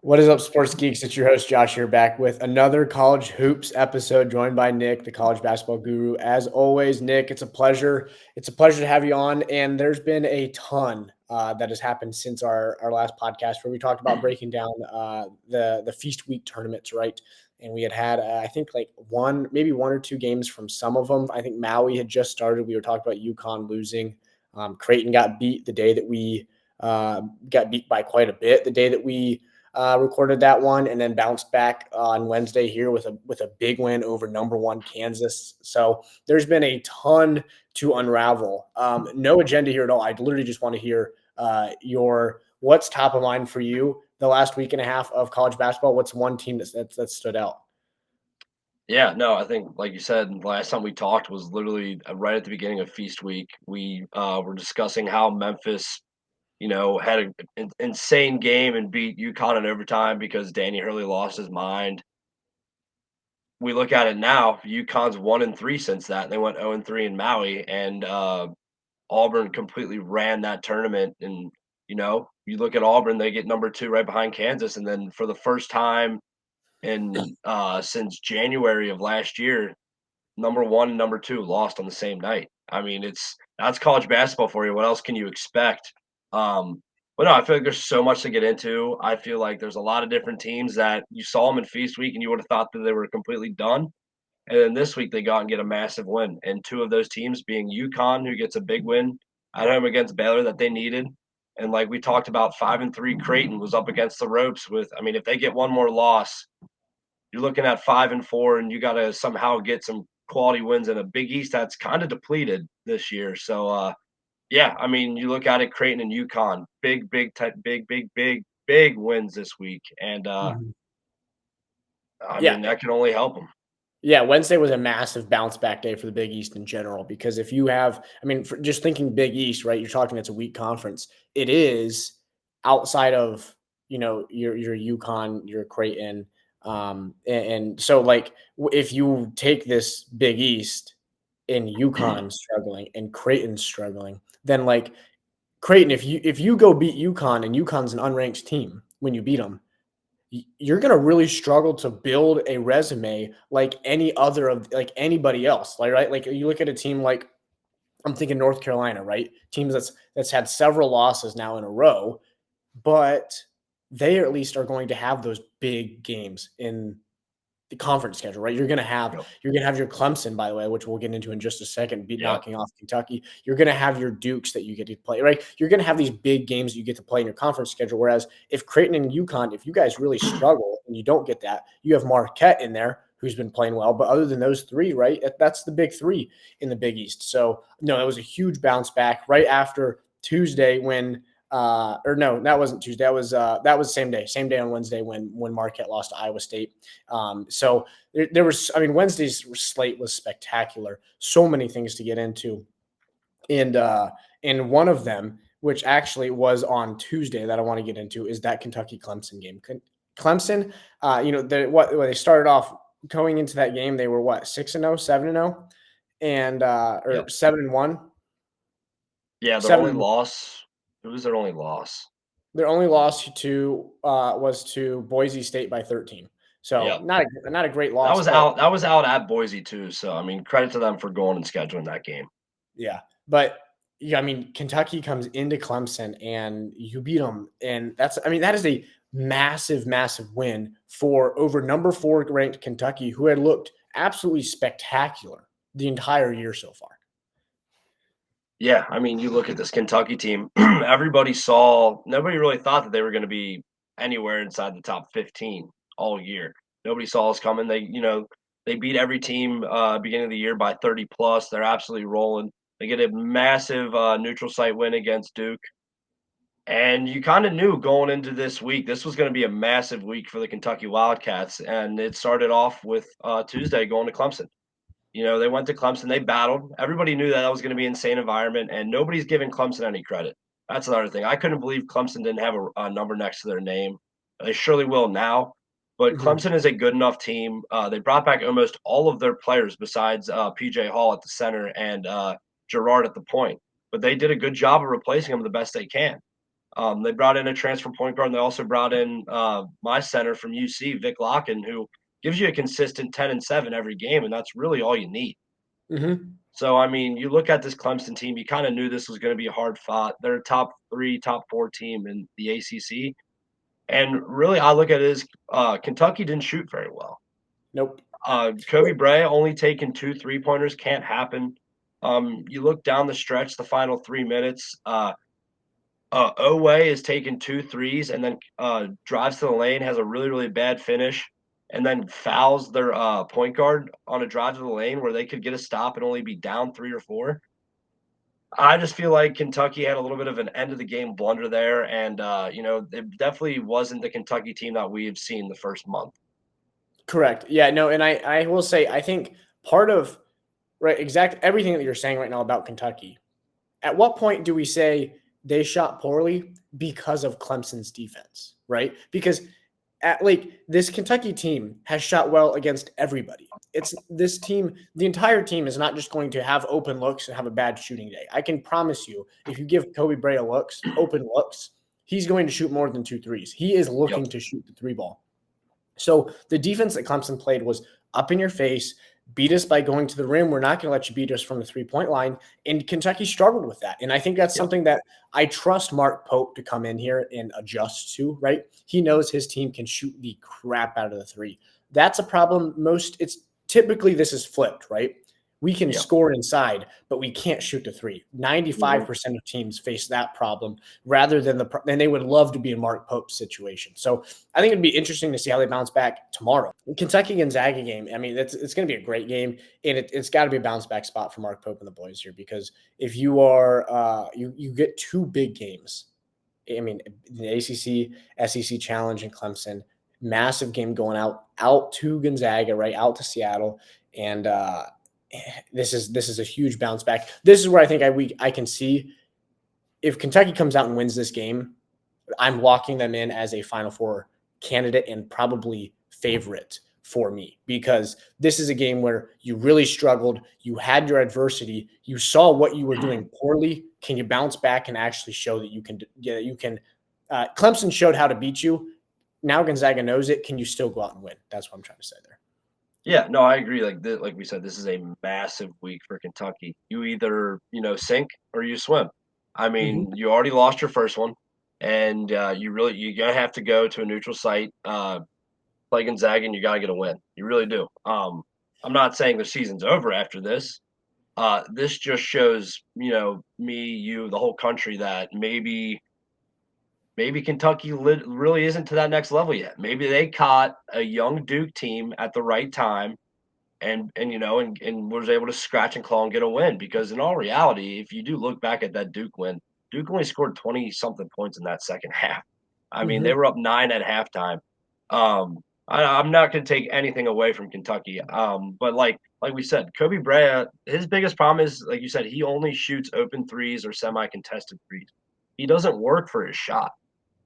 What is up, sports geeks? It's your host Josh here, back with another college hoops episode, joined by Nick, the college basketball guru. As always, Nick, it's a pleasure. It's a pleasure to have you on. And there's been a ton that has happened since our last podcast, where we talked about breaking down the feast week tournaments, right? And we had I think like maybe one or two games from some of them. I think Maui had just started. We were talking about UConn losing. Creighton got beat the day that we got beat by quite a bit. The day that we recorded that one, and then bounced back on Wednesday here with a big win over number one Kansas. So there's been a ton to unravel. No agenda here at all. I literally just want to hear your what's top of mind for you the last week and a half of college basketball. What's one team that stood out? Yeah, no, I think like you said, last time we talked was literally right at the beginning of Feast Week. We were discussing how Memphis, had an insane game and beat UConn in overtime because Danny Hurley lost his mind. We look at it now, UConn's 1-3 since that. They went 0-3 in Maui, and Auburn completely ran that tournament. And you look at Auburn, they get number 2 right behind Kansas, and then for the first time in since January of last year, number 1 and number 2 lost on the same night. I mean, that's college basketball for you. What else can you expect? But no, I feel like there's so much to get into. I feel like there's a lot of different teams that you saw them in Feast Week and you would have thought that they were completely done. And then this week they go out and get a massive win. And two of those teams being UConn, who gets a big win at home against Baylor that they needed. And like we talked about, 5-3 Creighton was up against the ropes with, I mean, if they get one more loss, you're looking at 5-4, and you got to somehow get some quality wins in a Big East that's kind of depleted this year. So, yeah, I mean, you look at it, Creighton and UConn, big wins this week, and Mhm. I Yeah, mean that can only help them. Yeah, Wednesday was a massive bounce back day for the Big East in general, because if you have, I mean, for just thinking Big East, right? You're talking it's a weak conference. It is outside of your UConn, your Creighton, and so like if you take this Big East and UConn struggling and Creighton struggling, then like Creighton, if you go beat UConn and UConn's an unranked team when you beat them, you're going to really struggle to build a resume like any other of like anybody else. Like, right. Like you look at a team like, I'm thinking North Carolina, right? Teams that's had several losses now in a row, but they at least are going to have those big games in the conference schedule, right? Yep. You're gonna have your Clemson, by the way, which we'll get into in just a second, be Yep. knocking off Kentucky. You're gonna have your Dukes that you get to play, right? You're gonna have these big games that you get to play in your conference schedule. Whereas if Creighton and UConn, if you guys really struggle and you don't get that, you have Marquette in there who's been playing well. But other than those three, right, that's the big three in the Big East. So no, it was a huge bounce back right after Tuesday when or no, that wasn't Tuesday. That was same day on Wednesday when Marquette lost to Iowa State. So there was, I mean, Wednesday's slate was spectacular. So many things to get into, and one of them, which actually was on Tuesday, that I want to get into, is that Kentucky Clemson game. Clemson, when they started off going into that game, they were what, 6-0, 7-0, and or Yep. 7-1, Yeah, their only 7. loss. Who was their only loss? Their only loss to was to Boise State by 13. So Yep. not a great That loss, was but out. That was out at Boise too. So I mean, credit to them for going and scheduling that game. yeah. But yeah, I mean, Kentucky comes into Clemson and you beat them, and that is a massive, massive win for over number 4 ranked Kentucky, who had looked absolutely spectacular the entire year so far. Yeah, I mean, you look at this Kentucky team. Nobody really thought that they were going to be anywhere inside the top 15 all year. Nobody saw us coming. They beat every team beginning of the year by 30 plus. They're absolutely rolling. They get a massive neutral site win against Duke. And you kind of knew going into this week, this was going to be a massive week for the Kentucky Wildcats. And it started off with Tuesday going to Clemson. They went to Clemson, they battled. Everybody knew that was going to be an insane environment, and nobody's giving Clemson any credit. That's another thing. I couldn't believe Clemson didn't have a number next to their name. They surely will now. But Mhm. Clemson is a good enough team. They brought back almost all of their players besides PJ Hall at the center and Gerard at the point. But they did a good job of replacing them the best they can. They brought in a transfer point guard, and they also brought in my center from UC, Vic Locken, who gives you a consistent 10 and 7 every game, and that's really all you need. Hmm. So, I mean, you look at this Clemson team, you kind of knew this was going to be hard fought. They're a top 3, top 4 team in the ACC. And really, I look at it as Kentucky didn't shoot very well. Nope. Kobe Bryant only taking 2 3-pointers can't happen. You look down the stretch, the final 3 minutes. Oweh is taking 2 threes and then drives to the lane, has a really, really bad finish, and then fouls their point guard on a drive to the lane where they could get a stop and only be down 3 or 4. I just feel like Kentucky had a little bit of an end of the game blunder there, and it definitely wasn't the Kentucky team that we've seen the first month. Correct. Yeah, no, and I will say I think part of right exact everything that you're saying right now about Kentucky. At what point do we say they shot poorly because of Clemson's defense, right? Because at like this Kentucky team has shot well against everybody. It's this team, the entire team is not just going to have open looks and have a bad shooting day. I can promise you, if you give Kobe Bryant open looks, he's going to shoot more than 2 threes. He is Yep. looking to shoot the three ball. So the defense that Clemson played was up in your face, beat us by going to the rim. We're not going to let you beat us from the 3-point line. And Kentucky struggled with that. And I think that's Yep. something that I trust Mark Pope to come in here and adjust to, right? He knows his team can shoot the crap out of the three. That's a problem. It's typically this is flipped, right? We can Yep. score inside, but we can't shoot the three. Mhm. 95% of teams face that problem rather than and they would love to be in Mark Pope's situation. So I think it'd be interesting to see how they bounce back tomorrow. Kentucky Gonzaga game. I mean, it's going to be a great game, and it's got to be a bounce back spot for Mark Pope and the boys here because if you are you get 2 big games. I mean, the ACC, SEC Challenge, and Clemson, massive game going out to Gonzaga, right out to Seattle, and this is a huge bounce back. This is where I think I can see if Kentucky comes out and wins this game, I'm locking them in as a Final Four candidate and probably favorite for me because this is a game where you really struggled. You had your adversity. You saw what you were doing poorly. Can you bounce back and actually show that you can? Yeah, you can. Clemson showed how to beat you. Now Gonzaga knows it. Can you still go out and win? That's what I'm trying to say there. Yeah, no, I agree. Like we said, this is a massive week for Kentucky. You either sink or you swim. I Mm-hmm. mean, you already lost your first one, and you're gonna have to go to a neutral site, play Gonzaga, and you gotta get a win. You really do. I'm not saying the season's over after this. This just shows me, you, the whole country that maybe Kentucky really isn't to that next level yet. Maybe they caught a young Duke team at the right time and was able to scratch and claw and get a win. Because in all reality, if you do look back at that Duke win, Duke only scored 20 something points in that second half. I mean, they Mm-hmm. were up 9 at halftime. I'm not going to take anything away from Kentucky. But like we said, Kobe Bryant, his biggest problem is, like you said, he only shoots open threes or semi-contested threes. He doesn't work for his shot.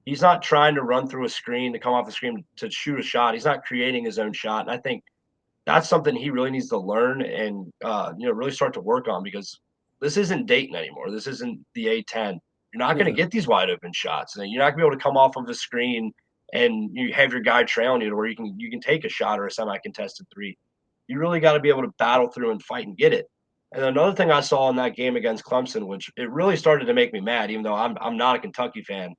He's not trying to run through a screen to come off the screen to shoot a shot. He's not creating his own shot. And I think that's something he really needs to learn and really start to work on because this isn't Dayton anymore. This isn't the A10. You're not going to Mm-mm. get these wide open shots, and you're not going to be able to come off of the screen and you have your guy trailing you to where you can take a shot or a semi contested three. You really got to be able to battle through and fight and get it. And another thing I saw in that game against Clemson, which it really started to make me mad, even though I'm not a Kentucky fan,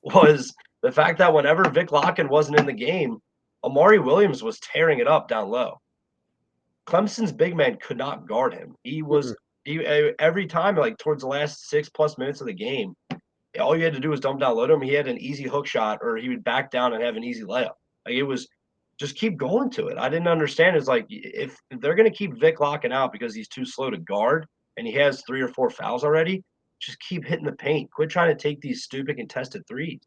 was the fact that whenever Vic Locken wasn't in the game, Amari Williams was tearing it up down low. Clemson's big man could not guard him. Mm-mm. Every time, like towards the last 6+ minutes of the game, all you had to do was dump down low to him. He had an easy hook shot, or he would back down and have an easy layup. Like it was just keep going to it. I didn't understand. It's like if they're going to keep Vic locking out because he's too slow to guard and he has 3 or 4 fouls already, just keep hitting the paint. Quit trying to take these stupid contested threes.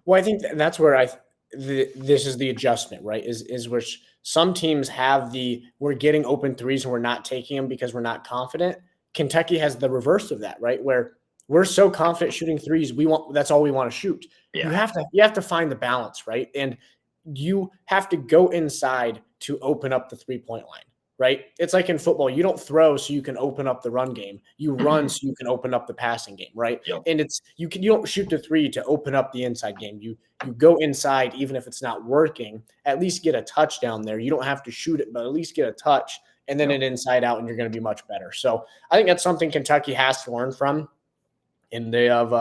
Well, I think that's where this is the adjustment, right? Is which some teams have we're getting open threes and we're not taking them because we're not confident. Kentucky has the reverse of that, right? Where we're so confident shooting threes, that's all we want to shoot. Yeah. You have to find the balance, right? And you have to go inside to open up the 3-point line, right? It's like in football, you don't throw so you can open up the run game. You run so you can open up the passing game, right? Yep. And you don't shoot the three to open up the inside game. You go inside even if it's not working. At least get a touchdown there. You don't have to shoot it, but at least get a touch and then Yep. an inside out, and you're going to be much better. So I think that's something Kentucky has to learn from, and they have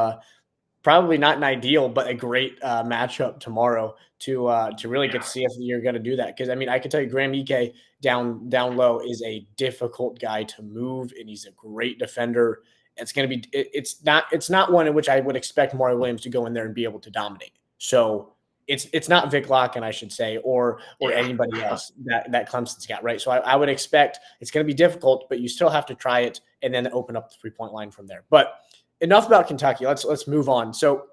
probably not an ideal, but a great matchup tomorrow to really get Yeah. to see if you're going to do that. Because I mean, I can tell you, Graham Ike down low is a difficult guy to move, and he's a great defender. It's going to be it's not one in which I would expect Mario Williams to go in there and be able to dominate. So it's not Vic Locken, I should say, or Yeah. anybody else that Clemson's got, right? So I would expect it's going to be difficult, but you still have to try it and then open up the 3-point line from there. But enough about Kentucky. Let's move on. So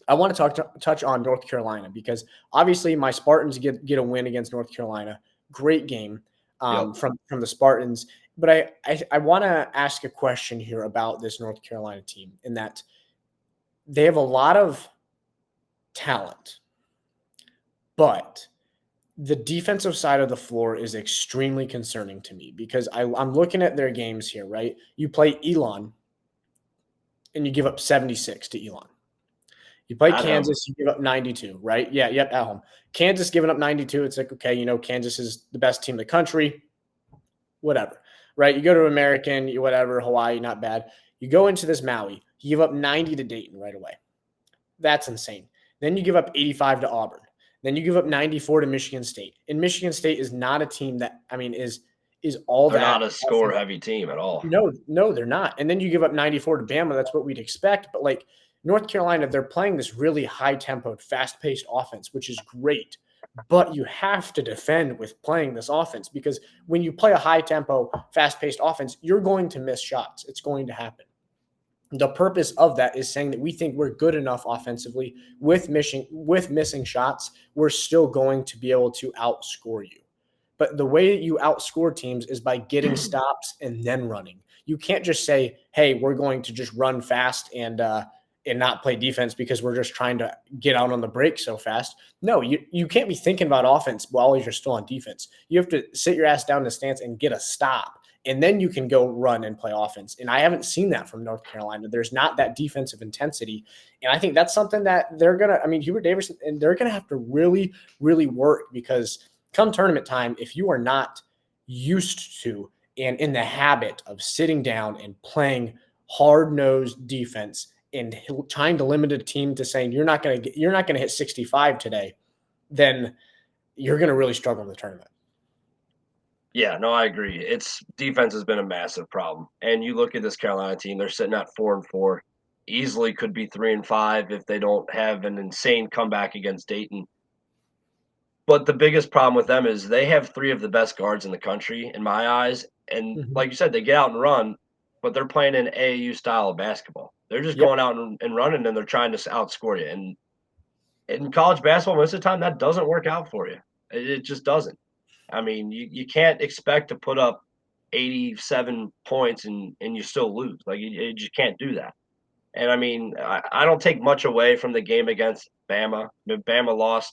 I want to touch on North Carolina because obviously my Spartans get a win against North Carolina. Great game Yep. from the Spartans. But I want to ask a question here about this North Carolina team in that they have a lot of talent, but the defensive side of the floor is extremely concerning to me because I'm looking at their games here, right? You play Elon and you give up 76 to Elon. You play At home. Kansas, you give up 92, right? Yeah, yep, at home. Kansas giving up 92, it's like, okay, Kansas is the best team in the country, whatever, right? You go to American, whatever, Hawaii, not bad. You go into this Maui, you give up 90 to Dayton right away. That's insane. Then you give up 85 to Auburn. Then you give up 94 to Michigan State. And Michigan State is not a team that, I mean, is all They're not that a score heavy team at all. no, they're not. And then you give up 94 to Bama. That's what we'd expect. But like North Carolina, they're playing this really high tempoed, fast paced offense, which is great. But you have to defend with playing this offense because when you play a high tempo, fast paced offense, you're going to miss shots. It's going to happen. The purpose of that is saying that we think we're good enough offensively with missing shots. We're still going to be able to outscore you. But the way you outscore teams is by getting stops and then running. You can't just say, "Hey, we're going to just run fast and not play defense because we're just trying to get out on the break so fast." No, you can't be thinking about offense while you're still on defense. You have to sit your ass down in the stance and get a stop, and then you can go run and play offense. And I haven't seen that from North Carolina. There's not that defensive intensity, and I think that's something that they're gonna. I mean, Hubert Davis, and they're gonna have to really, really work because come tournament time, if you are not used to and in the habit of sitting down and playing hard-nosed defense and trying to limit a team to saying you're not going to hit 65 today, then you're going to really struggle in the tournament. Yeah, no, I agree. It's defense has been a massive problem. And you look at this Carolina team, they're sitting at 4-4. Easily could be 3-5 if they don't have an insane comeback against Dayton. But the biggest problem with them is they have three of the best guards in the country, in my eyes. And Mm-hmm. like you said, they get out and run, but they're playing an AAU style of basketball. They're just Yep. going out and running, and they're trying to outscore you. And in college basketball, most of the time, that doesn't work out for you. It just doesn't. I mean, you can't expect to put up 87 points and you still lose. Like, you just can't do that. And I mean, I don't take much away from the game against Bama. I mean, Bama lost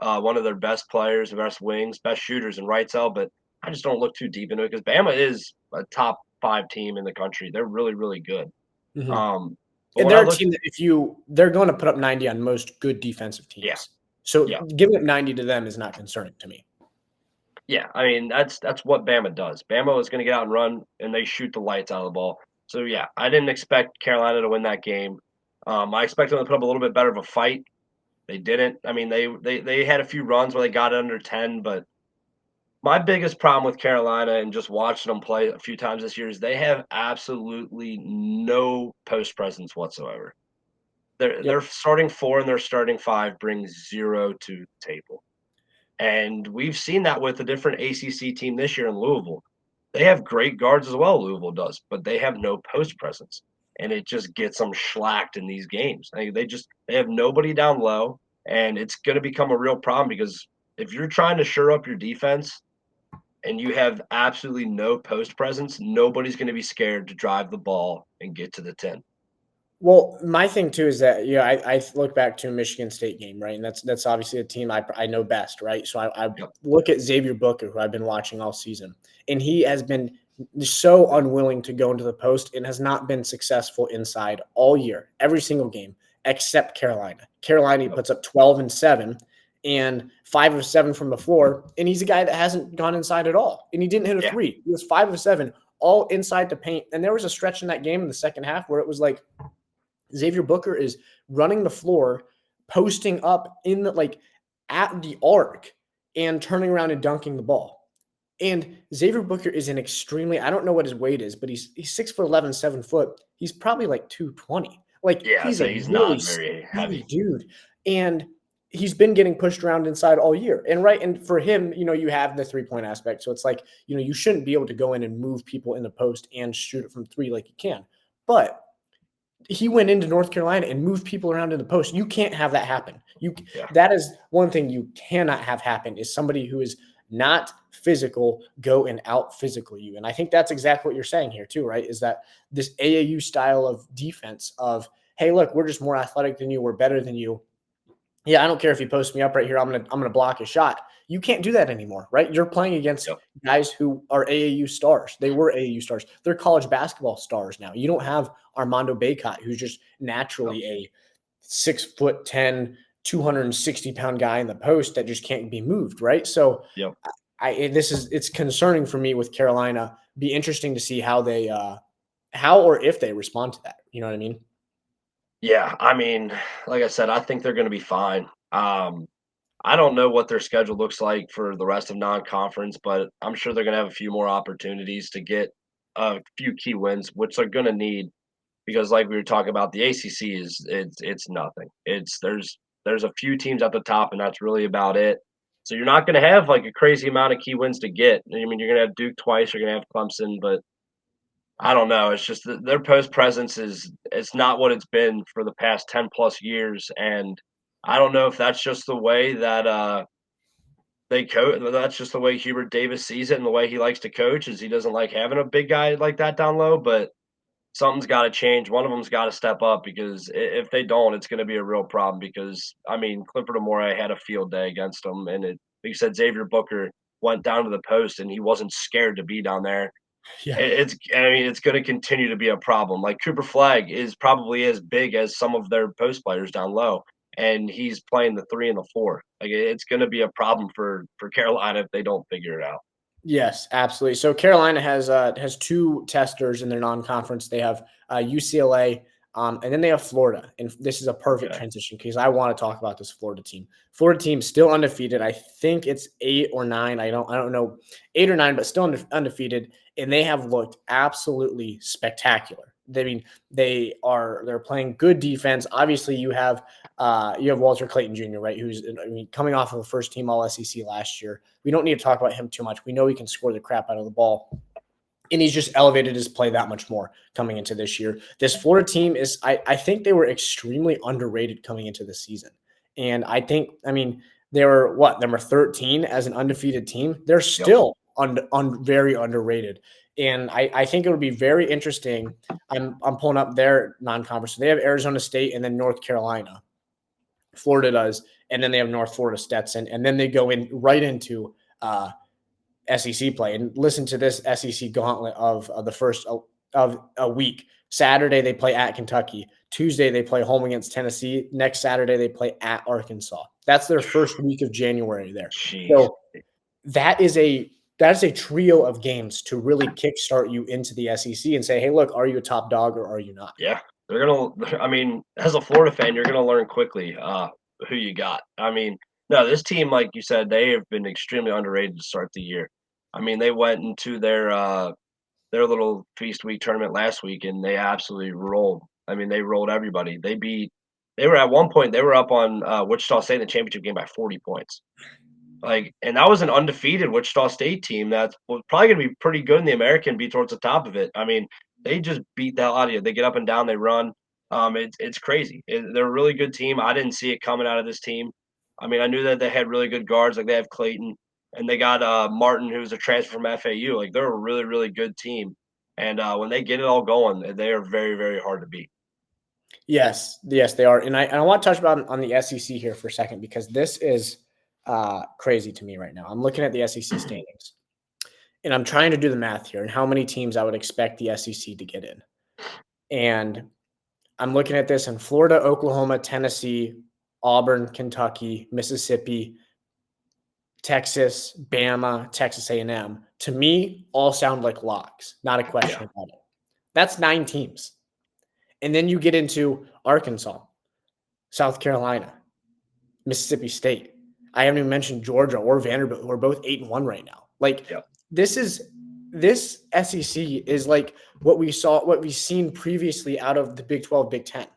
one of their best players, best wings, best shooters in Wrightsell, but I just don't look too deep into it because Bama is a top 5 team in the country. They're really, really good. Mm-hmm. Um, but And when I they're a look, team that they're going to put up 90 on most good defensive yeah, teams. So yeah. giving up 90 to them is not concerning to me. Yeah, I mean that's what Bama does. Bama is going to get out and run, and they shoot the lights out of the ball. So yeah, I didn't expect Carolina to win that game. I expected them to put up a little bit better of a fight. They didn't. I mean, they had a few runs where they got under 10, but my biggest problem with Carolina and just watching them play a few times this year is they have absolutely no post presence whatsoever. Yep. Their starting four and their starting five brings zero to the table. And we've seen that with a different ACC team this year in Louisville. They have great guards as well, Louisville does, but they have no post presence. And it just gets them shellacked in these games. They have nobody down low, and it's going to become a real problem because if you're trying to shore up your defense and you have absolutely no post presence, nobody's going to be scared to drive the ball and get to the 10. Well, my thing too is that I look back to a Michigan State game, right, and that's obviously a team I know best, right. So I Yep. look at Xavier Booker, who I've been watching all season, and he has been so unwilling to go into the post and has not been successful inside all year, every single game except Carolina. Carolina he Yep. puts up 12-7 and 5 of 7 from the floor, and he's a guy that hasn't gone inside at all, and he didn't hit a Yeah. three. He was 5 of 7 all inside the paint, and there was a stretch in that game in the second half where it was like Xavier Booker is running the floor, posting up in the at the arc and turning around and dunking the ball. And Xavier Booker is an extremely, I don't know what his weight is, but he's 6'11", 7 foot. He's probably like 220. Like Yeah. he's So a he's really not very skinny heavy. dude. And he's been getting pushed around inside all year. And right, and for him, you have the 3-point aspect. So it's like, you shouldn't be able to go in and move people in the post and shoot it from three like you can. But he went into North Carolina and moved people around in the post. You can't have that happen. Yeah. That is one thing you cannot have happen is somebody who is not physical go and out physical you. And I think that's exactly what you're saying here too, right? Is that this AAU style of defense of, hey, look, we're just more athletic than you, we're better than you. Yeah, I don't care if you post me up right here. I'm gonna block a shot. You can't do that anymore, right? You're playing against Yep. guys who are AAU stars. They were AAU stars. They're college basketball stars now. You don't have Armando Bacot, who's just Yep. naturally a 6'10", 260-pound guy in the post that just can't be moved, right? So Yep. it's concerning for me with Carolina. Be interesting to see how or if they respond to that. You know what I mean? Yeah. I mean, like I said, I think they're going to be fine. I don't know what their schedule looks like for the rest of non-conference, but I'm sure they're going to have a few more opportunities to get a few key wins, which they're going to need because, like we were talking about, the ACC it's nothing. There's a few teams at the top, and that's really about it. So you're not going to have like a crazy amount of key wins to get. I mean, you're going to have Duke twice, you're going to have Clemson, but I don't know. It's just that their post presence is it's not what it's been for the past 10 plus years, and I don't know if that's just the way that they coach. That's just the way Hubert Davis sees it, and the way he likes to coach is he doesn't like having a big guy like that down low. But something's got to change. One of them's got to step up because if they don't, it's going to be a real problem. Because I mean, Clifford Amore had a field day against them, and like you said, Xavier Booker went down to the post, and he wasn't scared to be down there. Yeah. I mean, it's going to continue to be a problem. Like Cooper Flag is probably as big as some of their post players down low, and he's playing the 3 and the 4. Like it's going to be a problem for Carolina if they don't figure it out. Yes, absolutely. So Carolina has two testers in their non-conference. They have UCLA, and then they have Florida. And this is a perfect Okay. transition because I want to talk about this Florida team. Florida team still undefeated. I think it's 8 or 9. I don't know, 8 or 9, but still undefeated. And they have looked absolutely spectacular. I mean, they're playing good defense. Obviously, you have Walter Clayton Jr., right? Who's coming off of a first team All SEC last year. We don't need to talk about him too much. We know he can score the crap out of the ball. And he's just elevated his play that much more coming into this year. This Florida team I think they were extremely underrated coming into the season. And I mean, they were number 13 as an undefeated team. They're Yep. still very underrated. And I think it would be very interesting. I'm pulling up their non-conference. So they have Arizona State and then North Carolina. Florida does, and then they have North Florida Stetson, and then they go in right into SEC play. And listen to this SEC gauntlet of the first of a week. Saturday they play at Kentucky. Tuesday they play home against Tennessee. Next Saturday they play at Arkansas. That's their first week of January there. Jeez. So that is a trio of games to really kickstart you into the SEC and say, hey, look, are you a top dog or are you not? Yeah, they're gonna. I mean, as a Florida fan, you're gonna learn quickly who you got. I mean, no, this team, like you said, they have been extremely underrated to start the year. I mean, they went into their little feast week tournament last week, and they absolutely rolled. I mean, they rolled everybody. They beat. They were at one point. They were up on Wichita State in the championship game by 40 points. Like, and that was an undefeated Wichita State team that was probably going to be pretty good in the American, be towards the top of it. I mean, they just beat the hell out of you. They get up and down, they run. It's crazy. They're a really good team. I didn't see it coming out of this team. I mean, I knew that they had really good guards, like they have Clayton, and they got Martin, who's a transfer from FAU. Like they're a really, really good team. And when they get it all going, they are very, very hard to beat. Yes, they are. And I want to touch about on the SEC here for a second because this is crazy to me right now. I'm looking at the SEC standings and I'm trying to do the math here and how many teams I would expect the SEC to get in. And I'm looking at this in Florida, Oklahoma, Tennessee, Auburn, Kentucky, Mississippi, Texas, Bama, Texas A&M. To me, all sound like locks. Not a Yeah, question about it. That's 9 teams. And then you get into Arkansas, South Carolina, Mississippi State. I haven't even mentioned Georgia or Vanderbilt, who are both 8-1 right now. Like yeah, this is this SEC is like what we've seen previously out of the Big 12, Big 10. And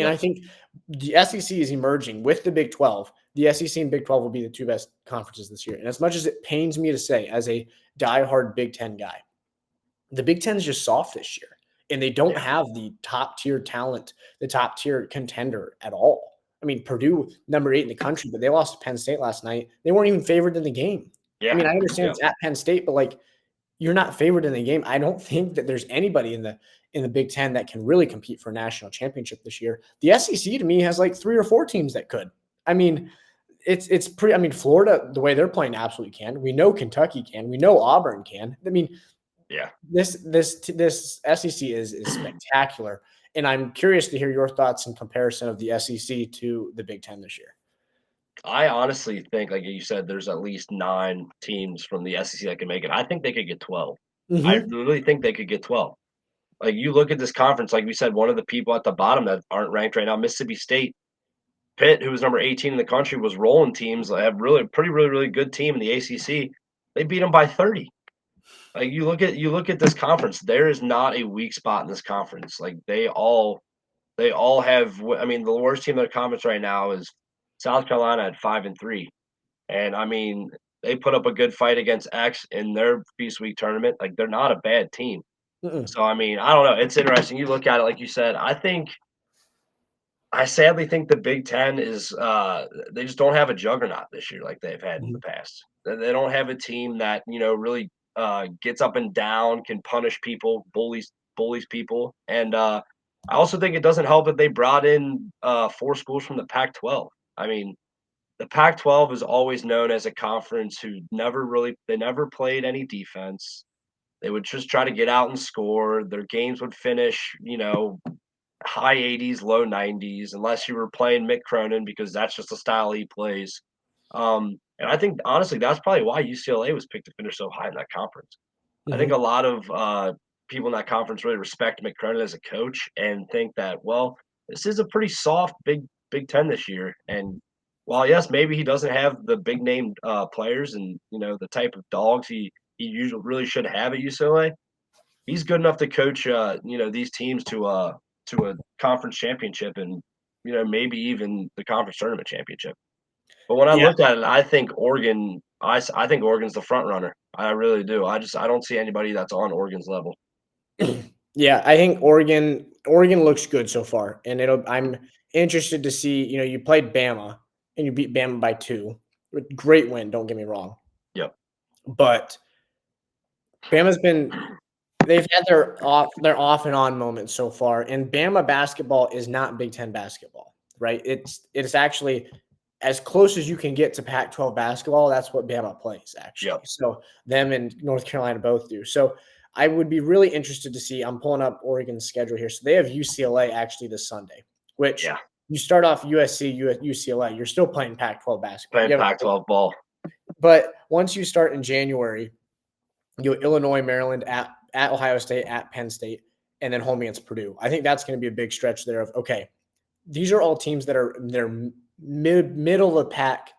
yep, I think the SEC is emerging with the Big 12. The SEC and Big 12 will be the two best conferences this year. And as much as it pains me to say, as a diehard Big 10 guy, the Big 10 is just soft this year. And they don't yeah, have the top tier talent, the top tier contender at all. I mean, Purdue, number 8 in the country, but they lost to Penn State last night. They weren't even favored in the game. I yeah, mean, I understand yeah. it's at Penn State, but like you're not favored in the game. I don't think that there's anybody in the Big Ten that can really compete for a national championship this year. The SEC to me has like 3 or 4 teams that could. I mean, it's pretty. I mean, Florida, the way they're playing, absolutely can. We know Kentucky can. We know Auburn can. I mean, Yeah. this SEC is spectacular, and I'm curious to hear your thoughts in comparison of the SEC to the Big Ten this year. I honestly think, like you said, there's at least 9 teams from the SEC that can make it. I think they could get 12. I Mm-hmm. really think they could get 12. Like, you look at this conference, like we said, one of the people at the bottom that aren't ranked right now, Mississippi State, Pitt, who was number 18 in the country, was rolling teams. They have really good team in the ACC. They beat them by 30. Like, you look at this conference, there is not a weak spot in this conference. Like, they all have. I mean, the worst team in the conference right now is South Carolina at 5-3. And I mean, they put up a good fight against X in their Feast Week tournament. Like, they're not a bad team. Mm-mm. So I mean, I don't know. It's interesting. You look at it, like you said. I sadly think the Big Ten is they just don't have a juggernaut this year like they've had in the Mhm. past. They don't have a team that really gets up and down, can punish people, bullies people, and I also think it doesn't help that they brought in 4 schools from the Pac-12. I mean, the Pac-12 is always known as a conference who never played any defense. They would just try to get out and score. Their games would finish, high 80s, low 90s, unless you were playing Mick Cronin because that's just the style he plays. And I think honestly that's probably why UCLA was picked to finish so high in that conference. I think a Mhm. lot of people in that conference really respect Mick Cronin as a coach and think that, well, this is a pretty soft Big Ten this year. And while yes, maybe he doesn't have the big name players and the type of dogs he usually really should have at UCLA, he's good enough to coach these teams to a conference championship and maybe even the conference tournament championship. But when I Yeah. looked at it, I think I think Oregon's the front runner. I really do. I don't see anybody that's on Oregon's level. Yeah, I think Oregon looks good so far, and I'm interested to see. You played Bama and you beat Bama by 2. Great win, don't get me wrong, Yep. but Bama's been they've had their off and on moments so far, and Bama basketball is not Big Ten basketball, right? It's actually as close as you can get to Pac-12 basketball. That's what Bama plays actually. Yep. So them and North Carolina both do. So I would be really interested to see. I'm pulling up Oregon's schedule here. So they have UCLA actually this Sunday, which Yeah. you start off USC, UCLA. You're still playing Pac-12 basketball. Playing Pac-12 ball. But once you start in January, you go Illinois, Maryland, at Ohio State, at Penn State, and then home against Purdue. I think that's going to be a big stretch there of okay, these are all teams that are they're middle of the pack.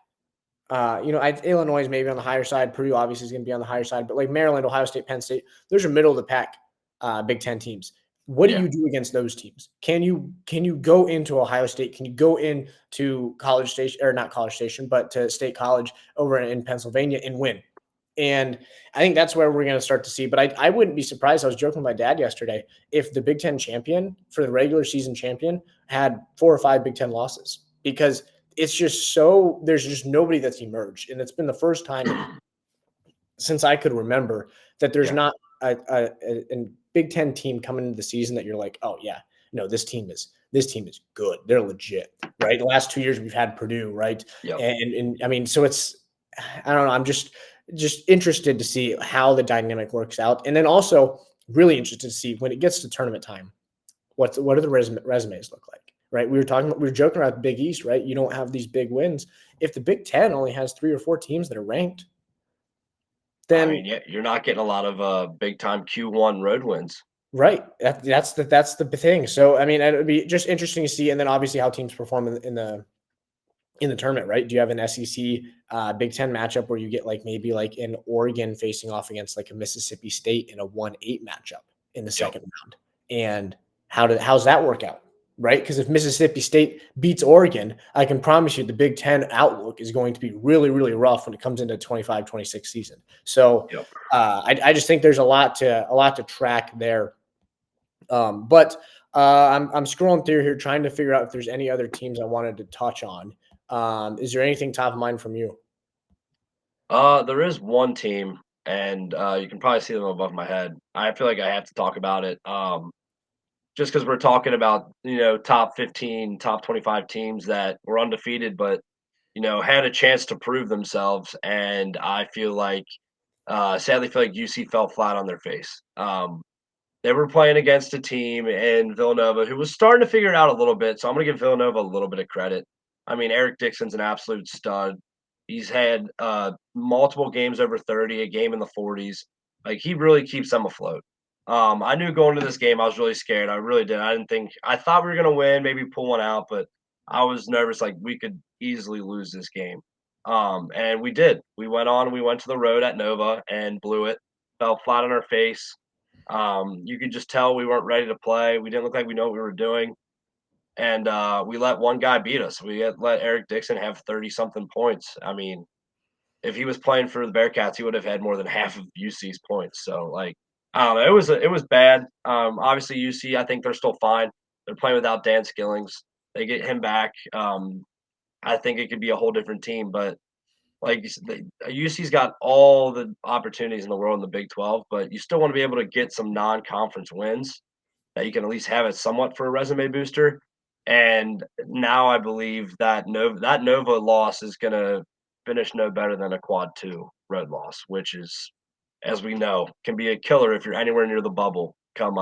Illinois is maybe on the higher side. Purdue obviously is going to be on the higher side, but like Maryland, Ohio State, Penn State, those are middle of the pack Big Ten teams. What do Yeah. you do against those teams? Can you go into Ohio State? Can you go into College Station or not College Station, but to State College over in Pennsylvania and win? And I think that's where we're going to start to see. But I wouldn't be surprised. I was joking with my dad yesterday if the Big Ten champion for the regular season champion had 4 or 5 Big Ten losses because it's just there's just nobody that's emerged. And it's been the first time since I could remember that there's Yeah. not a Big Ten team coming into the season that you're like, oh, yeah, no, this this team is good. They're legit, right? The last 2 years we've had Purdue, right? Yep. And I mean, so it's I don't know. I'm just interested to see how the dynamic works out, and then also really interested to see when it gets to tournament time, what do the resumes look like, right? We were joking about the Big East, right? You don't have these big wins. If the Big Ten only has 3 or 4 teams that are ranked, I mean, then yeah, you're not getting a lot of big time Q1 road wins. right, that's the thing. So I mean, it would be just interesting to see, and then obviously how teams perform in the tournament, right? Do you have an SEC Big Ten matchup where you get like maybe like an Oregon facing off against like a Mississippi State in a 1-8 matchup in the Yep. second round? And how's that work out? Right? Because if Mississippi State beats Oregon, I can promise you the Big Ten outlook is going to be really, really rough when it comes into 25-26 season. So Yep. I just think there's a lot to track there. But I'm scrolling through here trying to figure out if there's any other teams I wanted to touch on. Is there anything top of mind from you? There is one team, and you can probably see them above my head. I feel like I have to talk about it. Just because we're talking about top 15, top 25 teams that were undefeated, but had a chance to prove themselves, and I feel like sadly feel like UC fell flat on their face. They were playing against a team in Villanova who was starting to figure it out a little bit, so I'm gonna give Villanova a little bit of credit. I mean, Eric Dixon's an absolute stud. He's had multiple games over 30, a game in the 40s. Like he really keeps them afloat. I knew going to this game I was really scared. I really did. I thought we were gonna win, maybe pull one out, but I was nervous like we could easily lose this game. And we did. We went on, we went to the road at Nova and blew it. Fell flat on our face. You could just tell we weren't ready to play. We didn't look like we know what we were doing, and we let one guy beat us. Let Eric Dixon have 30 something points. I mean, if he was playing for the Bearcats, he would have had more than half of UC's points. So like, I don't know. It was bad. Obviously UC, I think they're still fine. They're playing without Dan Skillings. They get him back. I think it could be a whole different team, but like you said, UC's got all the opportunities in the world in the Big 12, but you still want to be able to get some non-conference wins that you can at least have it somewhat for a resume booster. And now I believe that Nova loss is going to finish no better than a quad 2 road loss, which is, as we know, can be a killer if you're anywhere near the bubble come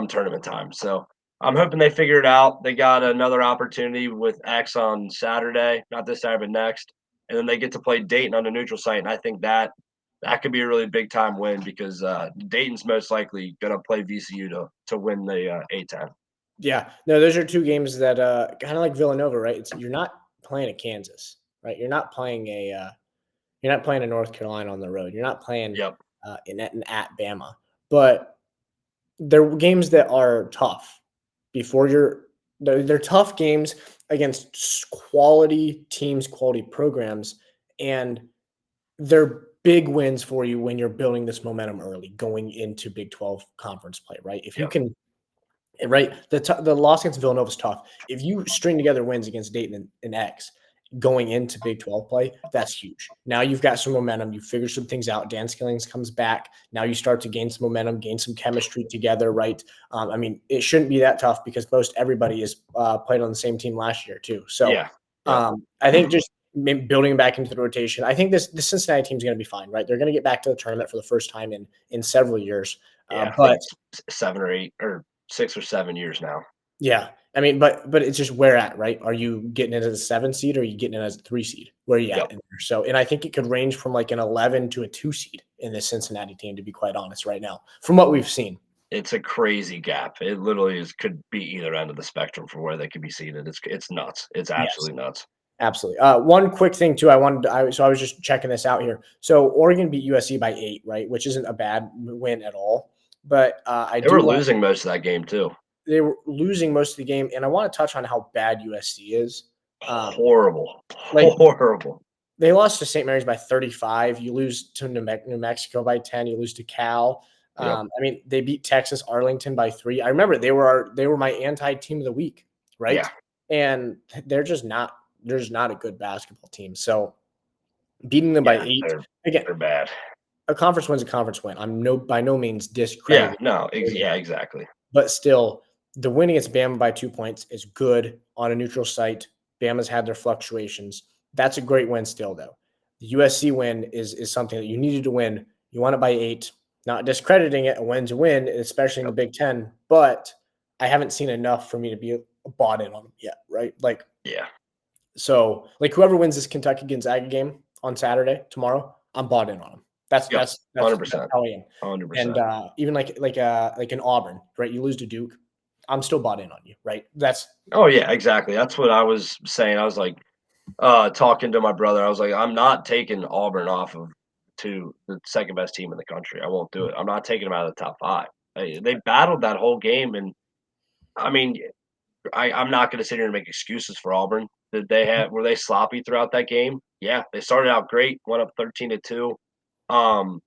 tournament time. So I'm hoping they figure it out. They got another opportunity with X on Saturday, not this Saturday, but next, and then they get to play Dayton on a neutral site. And I think that could be a really big time win because Dayton's most likely going to play VCU to win the A10. Yeah, no, those are 2 games that kind of like Villanova, right? You're not playing at Kansas, right? You're not playing a North Carolina on the road. You're not playing Yep. at Bama, but they're games that are tough. Before they're tough games against quality teams, quality programs, and they're big wins for you when you're building this momentum early going into Big 12 conference play, right? If you Yep. can right, the loss against Villanova is tough. If you string together wins against Dayton and X going into Big 12 play, that's huge. Now you've got some momentum. You figure some things out. Dan Skillings comes back. Now you start to gain some momentum, gain some chemistry together, right? I mean, it shouldn't be that tough because most everybody is played on the same team last year too. So Yeah. Yep. I think just building back into the rotation. I think the Cincinnati team's going to be fine, right? They're going to get back to the tournament for the first time in several years. Yeah. I think But it's 7 or 8 or 6 or 7 years now. yeah, I mean, but it's just where at, right? Are you getting it as a 7 seed or are you getting it as a 3 seed? Where are you at Yep. in there? So, and I think it could range from like an 11 to a 2 seed in this Cincinnati team, to be quite honest, right now, from what we've seen. It's a crazy gap. It literally could be either end of the spectrum for where they could be seated. It's nuts. It's Yes, absolutely nuts. absolutely. One quick thing too, so I was just checking this out here. So Oregon beat USC by 8, right? Which isn't a bad win at all. But I They were do losing most of that game too. they were losing most of the game, and I want to touch on how bad USC is. Um, Horrible. like Horrible. They lost to St. Mary's by 35. You lose to New Mexico by 10. You lose to Cal. Yep. I mean, they beat Texas Arlington by 3. I remember they were my anti-team of the week, right? Yeah. And they're just not a good basketball team. So beating them by Yeah. 8, They're again, they're bad. a conference win's a conference win. I'm by no means Yeah. discrediting No. Oregon, Yeah. Exactly. but still The win against Bama by 2 points is good on a neutral site. Bama's had their fluctuations. That's a great win still, though. The USC win is something that you needed to win. You won it by 8. Not discrediting it, a win's a win, especially in the Yep. Big Ten, but I haven't seen enough for me to be bought in on them yet, right? Like, Yeah. so, like, whoever wins this Kentucky Gonzaga game on Saturday, tomorrow, I'm bought in on them. That's Yep. that's that's that's 100%. how I am. And 100%. even like an Auburn, right? You lose to Duke, I'm still bought in on you, right? That's Oh, yeah, exactly. That's what I was saying. I was like, talking to my brother, I was like, "I'm not taking Auburn off of to the second best team in the country. I won't do it. I'm not taking them out of the top 5." They battled that whole game, and I mean, I'm not gonna sit here and make excuses for Auburn. Did they have were they sloppy throughout that game? Yeah, they started out great, went up 13-2. Um,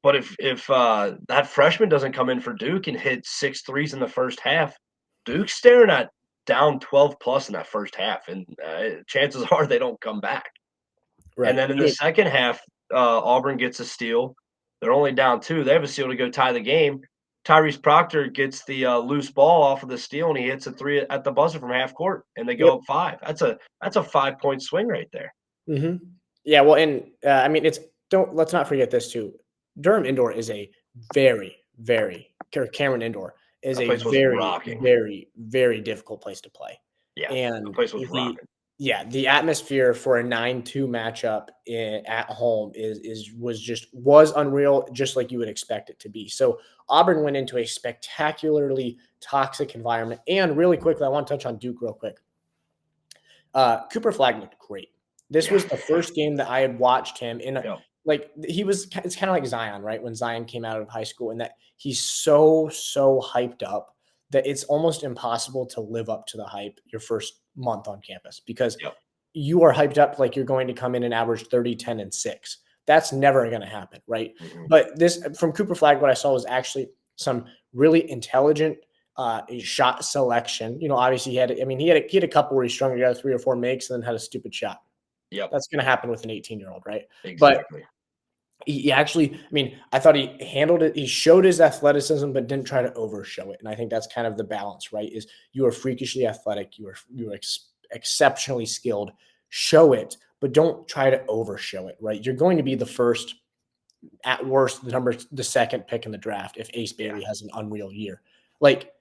but if that freshman doesn't come in for Duke and hit 6 threes in the first half, Duke's staring at down 12 plus in that first half, and, chances are they don't come back. And right. then in I the mean, second half, Auburn gets a steal. They're only down 2. They have a steal to go tie the game. Tyrese Proctor gets the, loose ball off of the steal, and he hits a 3 at the buzzer from half court, and they yep. go up 5. That's a 5-point swing right there. Mhm. Yeah, well, and, I mean, it's don't let's not forget this too. Durham Indoor is a very, very Cameron Indoor is That a place was very, rocking. very, very difficult place to play. Yeah, the And place was rocking. the atmosphere for a 9-2 matchup at home was unreal, just like you would expect it to be. So Auburn went into a spectacularly toxic environment. And really quickly, I want to touch on Duke real quick. Cooper Flag looked great. This Yeah. was the first game that I had watched him in. Yep, Like he was, it's kind of like Zion, right? When Zion came out of high school, and that he's so hyped up that it's almost impossible to live up to the hype your first month on campus because yep. you are hyped up like you're going to come in and average 30, 10, and 6. That's never going to happen, right? Mhm. But this from Cooper Flag, what I saw was actually some really intelligent shot selection. You know, obviously I mean, he had a couple where he strung together 3 or 4 makes and then had a stupid shot. Yep, That's going to happen with an 18-year-old, right? But exactly. he actually, I mean, I thought he handled it. He showed his athleticism, but didn't try to overshow it. And I think that's kind of the balance, right? Is you are freakishly athletic, you are exceptionally skilled. Show it, but don't try to overshow it, right? You're going to be the first, at worst, the second pick in the draft if Ace Yeah, Bailey has an unreal year. Like,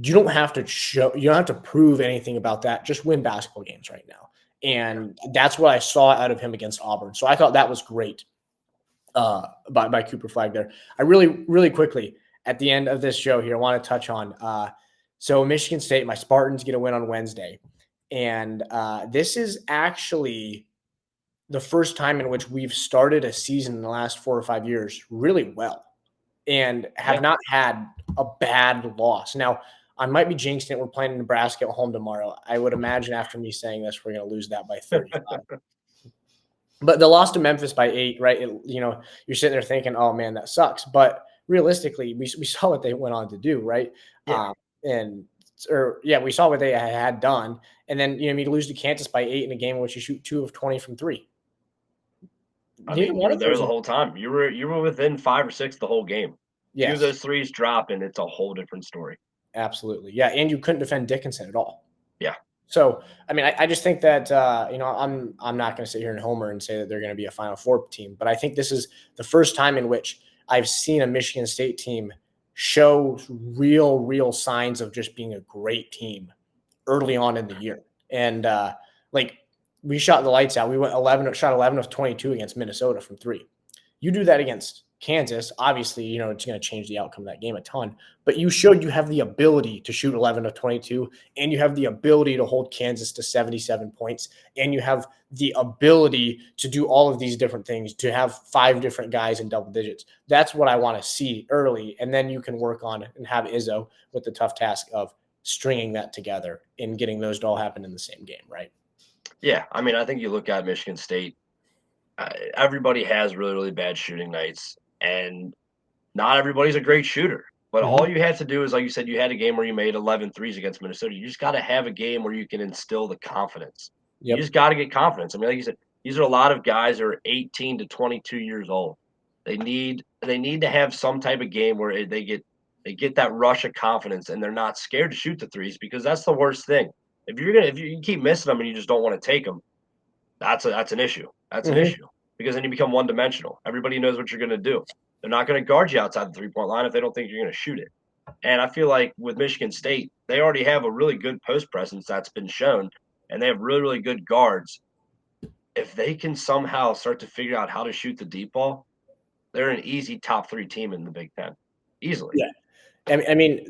you don't have to show, you don't have to prove anything about that. Just win basketball games right now. yeah. And that's what I saw out of him against Auburn. So I thought that was great by Cooper Flag there. I really quickly at the end of this show here, I want to touch on so Michigan State, my Spartans get a win on Wednesday. And this is actually the first time in which we've started a season in the last 4 or 5 years really well and have Yeah. not had a bad loss. Now, I might be jinxing it. We're playing Nebraska at home tomorrow. I would imagine after me saying this, we're going to lose that by 35. But the loss to Memphis by 8, right? You're sitting there thinking, "Oh man, that sucks." But realistically, we saw what they went on to do, right? Yeah. And or yeah, we saw what they had done, and then you lose to Kansas by 8 in a game in which you shoot 2 of 20 from three. I Neither mean, one you were of there those the are whole time. You were within 5 or 6 the whole game. Few of yes, those threes drop, and it's a whole different story. absolutely, yeah, and you couldn't defend Dickinson at all. Yeah. So, I mean, I just think that I'm not going to sit here and homer and say that they're going to be a Final Four team, but I think this is the first time in which I've seen a Michigan State team show real signs of just being a great team early on in the year. And like we shot the lights out. We went 11 of 22 against Minnesota from three. You do that against Kansas, obviously, it's going to change the outcome of that game a ton. But you showed you have the ability to shoot 11 of 22, and you have the ability to hold Kansas to 77 points, and you have the ability to do all of these different things, to have 5 different guys in double digits. That's what I want to see early, and then you can work on it and have Izzo with the tough task of stringing that together and getting those to all happen in the same game, right? Yeah, I mean, I think you look at Michigan State, everybody has really, really bad shooting nights, and not everybody's a great shooter. But Mhm. all you had to do is, like you said, you had a game where you made 11 threes against Minnesota. You just gotta have a game where you can instill the confidence. You Yep. just gotta get confidence. I mean, like you said, these are a lot of guys that are 18 to 22 years old. They need to have some type of game where they get They get that rush of confidence, and they're not scared to shoot the threes because that's the worst thing. If you keep missing them and you just don't want to take them, that's an issue. That's an Mhm. issue because then you become one dimensional. Everybody knows what you're going to do. They're not going to guard you outside the 3 point line if they don't think you're going to shoot it. And I feel like with Michigan State, they already have a really good post presence that's been shown, and they have really, really good guards. If they can somehow start to figure out how to shoot the deep ball, they're an easy top 3 team in the Big Ten. Easily. Yeah. I mean,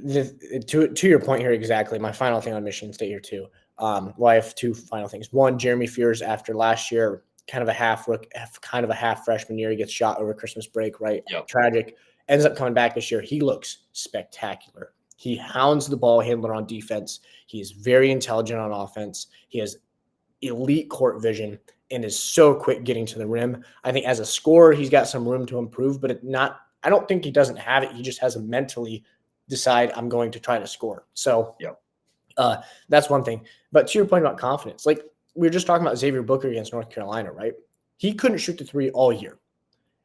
to your point here exactly. My final thing on Michigan State here too. Well, I have two final things. One, Jeremy Fears after last year, kind of a half freshman year, he gets shot over Christmas break. Right, Yep. tragic. Ends up coming back this year. He looks spectacular. He hounds the ball handler on defense. He is very intelligent on offense. He has elite court vision and is so quick getting to the rim. I think as a scorer, he's got some room to improve, but I don't think he doesn't have it. He just has to mentally decide I'm going to try to score. So Yep. that's one thing. But to your point about confidence, like we were just talking about Xavier Booker against North Carolina, right? He couldn't shoot the three all year.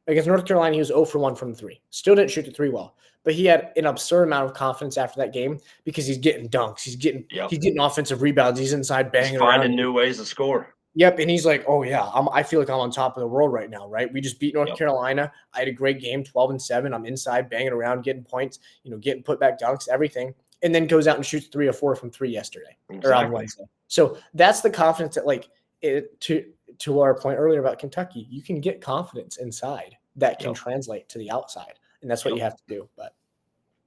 Against North Carolina, he was 0 for 1 from the three. Still didn't shoot the three well. But he had an absurd amount of confidence after that game because he's getting dunks. He's getting offensive rebounds. He's inside He's banging finding around. new ways to score. Yep, and he's like, "Oh yeah, I feel like I'm on top of the world right now, right? We just beat North Yep. Carolina. I had a great game, 12-7. I'm inside, banging around, getting points, getting put back dunks, everything." And then goes out and shoots 3 or 4 from 3 yesterday or on Exactly. Wednesday. So that's the confidence that, like, to our point earlier about Kentucky, you can get confidence inside that can Yep. translate to the outside, and that's what Yep. you have to do.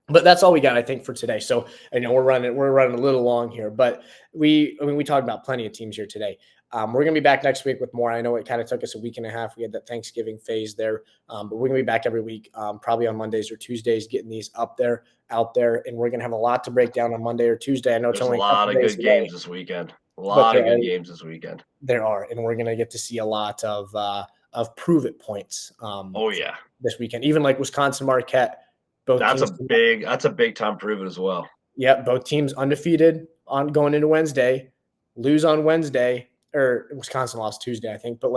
But that's all we got, I think, for today. So I know we're running a little long here, but we talked about plenty of teams here today. We're going to be back next week with more. I know it kind of took us a week and a half. We had that Thanksgiving phase there, but we're going to be back every week, probably on Mondays or Tuesdays, getting these out there, and we're going to have a lot to break down on Monday or Tuesday. I know it's There's a only a lot couple of days good away, games this weekend. A but lot of good games this weekend. there are, and we're going to get to see a lot of prove it points. Oh yeah, this weekend, even like Wisconsin Marquette. that's a big time prove it as well. Yep, both teams undefeated on going into Wednesday, lose on Wednesday, or Wisconsin lost Tuesday, I think. But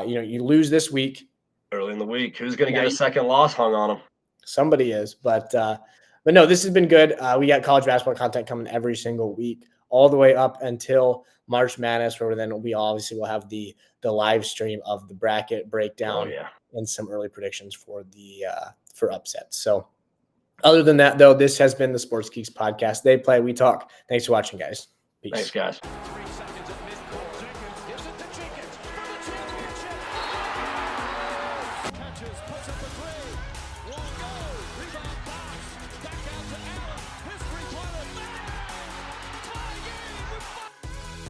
you lose this week. Early in the week, who's going to get a second loss hung on them? Somebody is, but no, this has been good. We got college basketball content coming every single week, all the way up until March Madness, where then we obviously will have the live stream of the bracket breakdown and some early predictions for for upsets. So. Other than that, though, this has been the Sports Geeks podcast. They play, we talk. Thanks for watching, guys. Peace. Thanks, guys. Puts up a three. Won't go. Rebound box. Back out to Allen. His three-pointer.